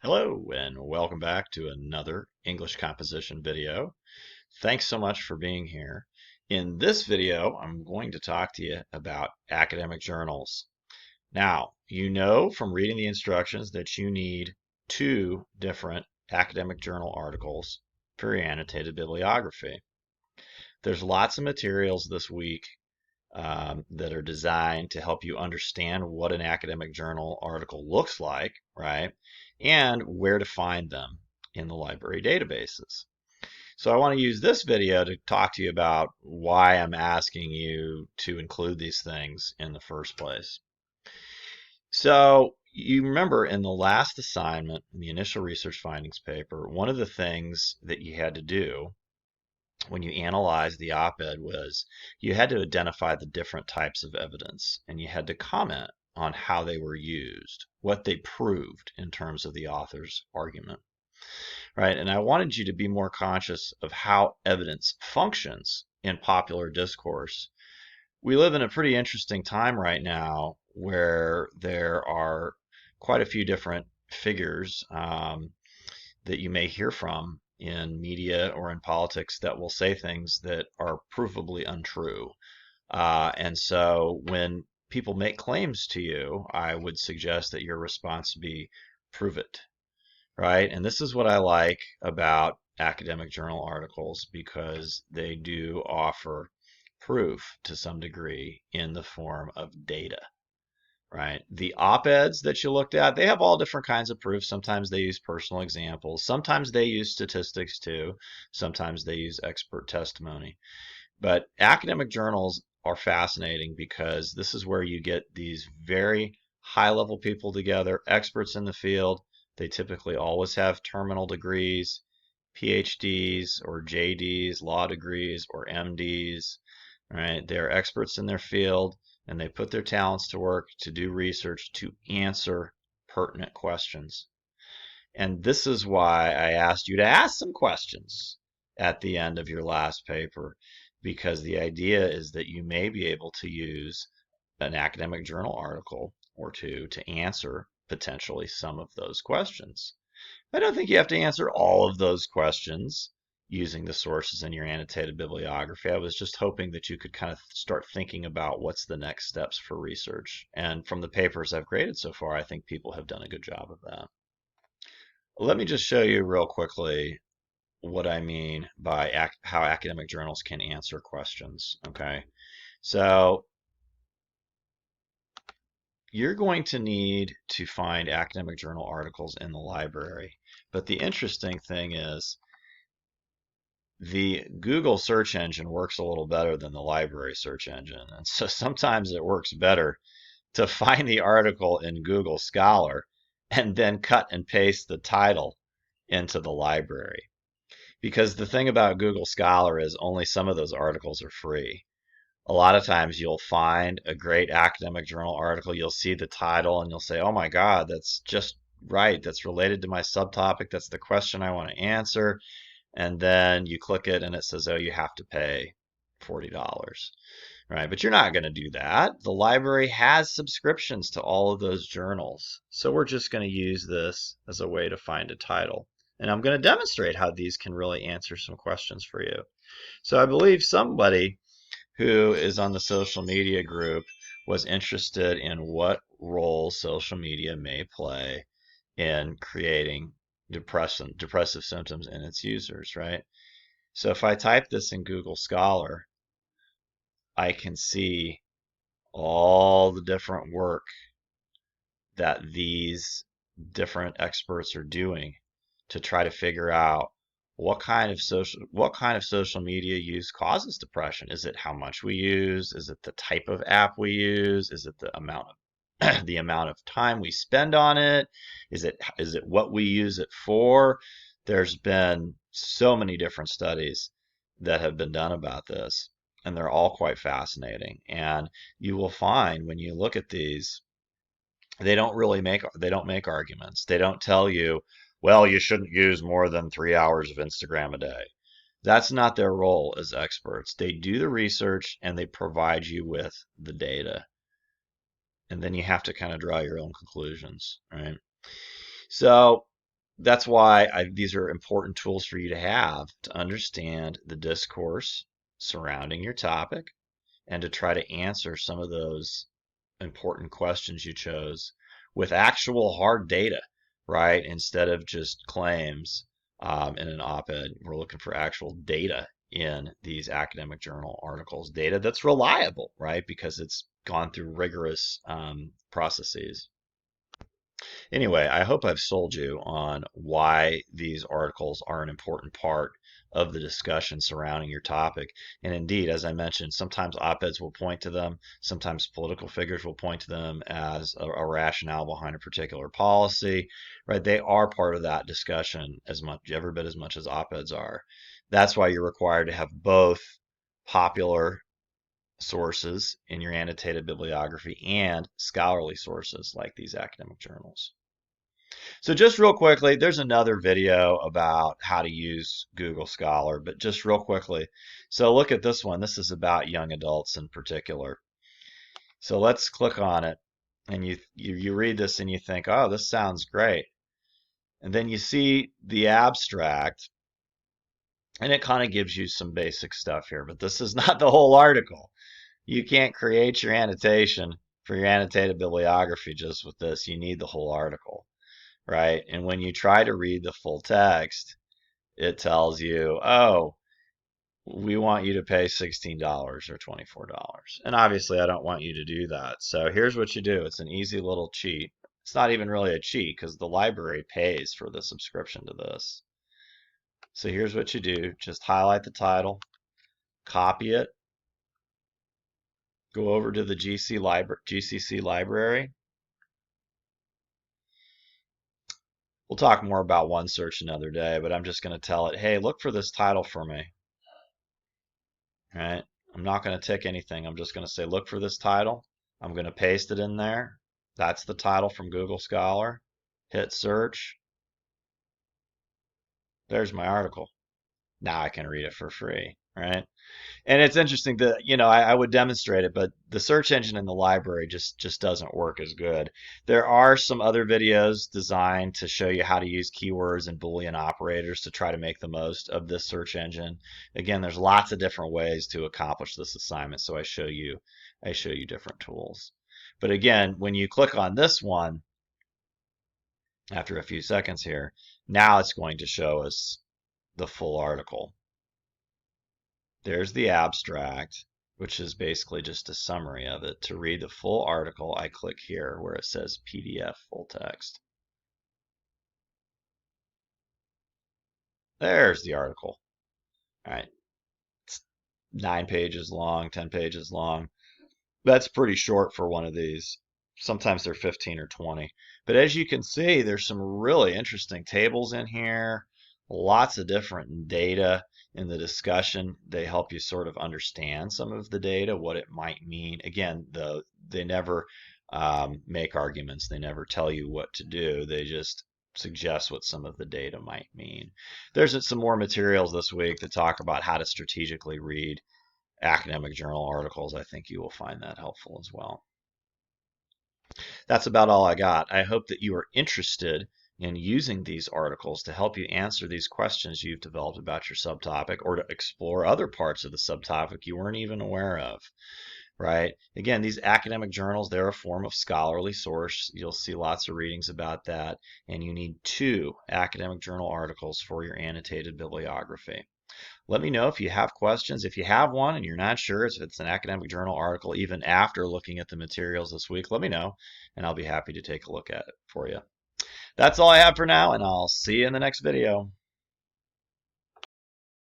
Hello and welcome back to another English composition video. Thanks so much for being here. In this video, I'm going to talk to you about academic journals. Now, you know from reading the instructions that you need two different academic journal articles for your annotated bibliography. There's lots of materials this week that are designed to help you understand what an academic journal article looks like, right? And where to find them in the library databases. So I want to use this video to talk to you about why I'm asking you to include these things in the first place. So you remember in the last assignment, in the initial research findings paper, one of the things that you had to do when you analyzed the op-ed was you had to identify the different types of evidence and you had to comment on how they were used, what they proved in terms of the author's argument, right? And I wanted you to be more conscious of how evidence functions in popular discourse. We live in a pretty interesting time right now where there are quite a few different figures that you may hear from in media or in politics that will say things that are provably untrue. And so when people make claims to you, I would suggest that your response be prove it, right? And this is what I like about academic journal articles because they do offer proof to some degree in the form of data, right? The op-eds that you looked at, they have all different kinds of proof. Sometimes they use personal examples. Sometimes they use statistics too. Sometimes they use expert testimony. But academic journals are fascinating because this is where you get these very high-level people together, experts in the field. They typically always have terminal degrees, PhDs or JDs, law degrees or MDs, right? They're experts in their field and they put their talents to work to do research to answer pertinent questions. And this is why I asked you to ask some questions at the end of your last paper, because the idea is that you may be able to use an academic journal article or two to answer potentially some of those questions. I don't think you have to answer all of those questions using the sources in your annotated bibliography. I was just hoping that you could kind of start thinking about what's the next steps for research. And from the papers I've graded so far, I think people have done a good job of that. Let me just show you real quickly what I mean by how academic journals can answer questions, okay? So you're going to need to find academic journal articles in the library. But the interesting thing is the Google search engine works a little better than the library search engine. And so sometimes it works better to find the article in Google Scholar and then cut and paste the title into the library. Because the thing about Google Scholar is only some of those articles are free. A lot of times you'll find a great academic journal article, you'll see the title and you'll say, oh my God, that's just right. That's related to my subtopic. That's the question I want to answer. And then you click it and it says, oh, you have to pay $40, right? But you're not going to do that. The library has subscriptions to all of those journals. So we're just going to use this as a way to find a title. And I'm going to demonstrate how these can really answer some questions for you. So I believe somebody who is on the social media group was interested in what role social media may play in creating depressive symptoms in its users, right? So if I type this in Google Scholar, I can see all the different work that these different experts are doing to try to figure out what kind of social media use causes depression. Is it how much we use? Is it the type of app we use? Is it the amount of the amount of time we spend on it? Is it what we use it for? There's been so many different studies that have been done about this, and they're all quite fascinating. And you will find when you look at these, they don't make arguments. They don't tell you, well, you shouldn't use more than 3 hours of Instagram a day. That's not their role as experts. They do the research and they provide you with the data. And then you have to kind of draw your own conclusions, right? So that's why these are important tools for you to have to understand the discourse surrounding your topic and to try to answer some of those important questions you chose with actual hard data, right? Instead of just claims in an op-ed, we're looking for actual data in these academic journal articles, data that's reliable, right? Because it's gone through rigorous processes. Anyway, I hope I've sold you on why these articles are an important part of the discussion surrounding your topic. And indeed, as I mentioned, sometimes op-eds will point to them, sometimes political figures will point to them as a rationale behind a particular policy, right? They are part of that discussion as much, every bit as much as op-eds are. That's why you're required to have both popular sources in your annotated bibliography and scholarly sources like these academic journals. So just real quickly, there's another video about how to use Google Scholar, but just real quickly. So look at this one. This is about young adults in particular. So let's click on it, and you read this and you think, oh, this sounds great. And then you see the abstract, and it kind of gives you some basic stuff here, but this is not the whole article. You can't create your annotation for your annotated bibliography just with this. You need the whole article, right? And when you try to read the full text, it tells you, oh, we want you to pay $16 or $24. And obviously, I don't want you to do that. So here's what you do. It's an easy little cheat. It's not even really a cheat because the library pays for the subscription to this. So here's what you do. Just highlight the title, copy it, go over to the GCC library. We'll talk more about OneSearch another day, but I'm just going to tell it, hey, look for this title for me. All right? I'm not going to tick anything. I'm just going to say, look for this title. I'm going to paste it in there. That's the title from Google Scholar. Hit search. There's my article. Now I can read it for free, right? And it's interesting that, I would demonstrate it, but the search engine in the library just doesn't work as good. There are some other videos designed to show you how to use keywords and Boolean operators to try to make the most of this search engine. Again, there's lots of different ways to accomplish this assignment, so I show you different tools. But again, when you click on this one, after a few seconds here, now it's going to show us the full article. There's the abstract, which is basically just a summary of it. To read the full article, I click here where it says PDF full text. There's the article. All right. It's 9 pages long, 10 pages long. That's pretty short for one of these. Sometimes they're 15 or 20. But as you can see, there's some really interesting tables in here, lots of different data in the discussion. They help you sort of understand some of the data, what it might mean. Again, they never make arguments. They never tell you what to do. They just suggest what some of the data might mean. There's some more materials this week that talk about how to strategically read academic journal articles. I think you will find that helpful as well. That's about all I got. I hope that you are interested in using these articles to help you answer these questions you've developed about your subtopic or to explore other parts of the subtopic you weren't even aware of, right? Again, these academic journals, they're a form of scholarly source. You'll see lots of readings about that, and you need 2 academic journal articles for your annotated bibliography. Let me know if you have questions. If you have one and you're not sure if it's an academic journal article, even after looking at the materials this week, let me know, and I'll be happy to take a look at it for you. That's all I have for now, and I'll see you in the next video.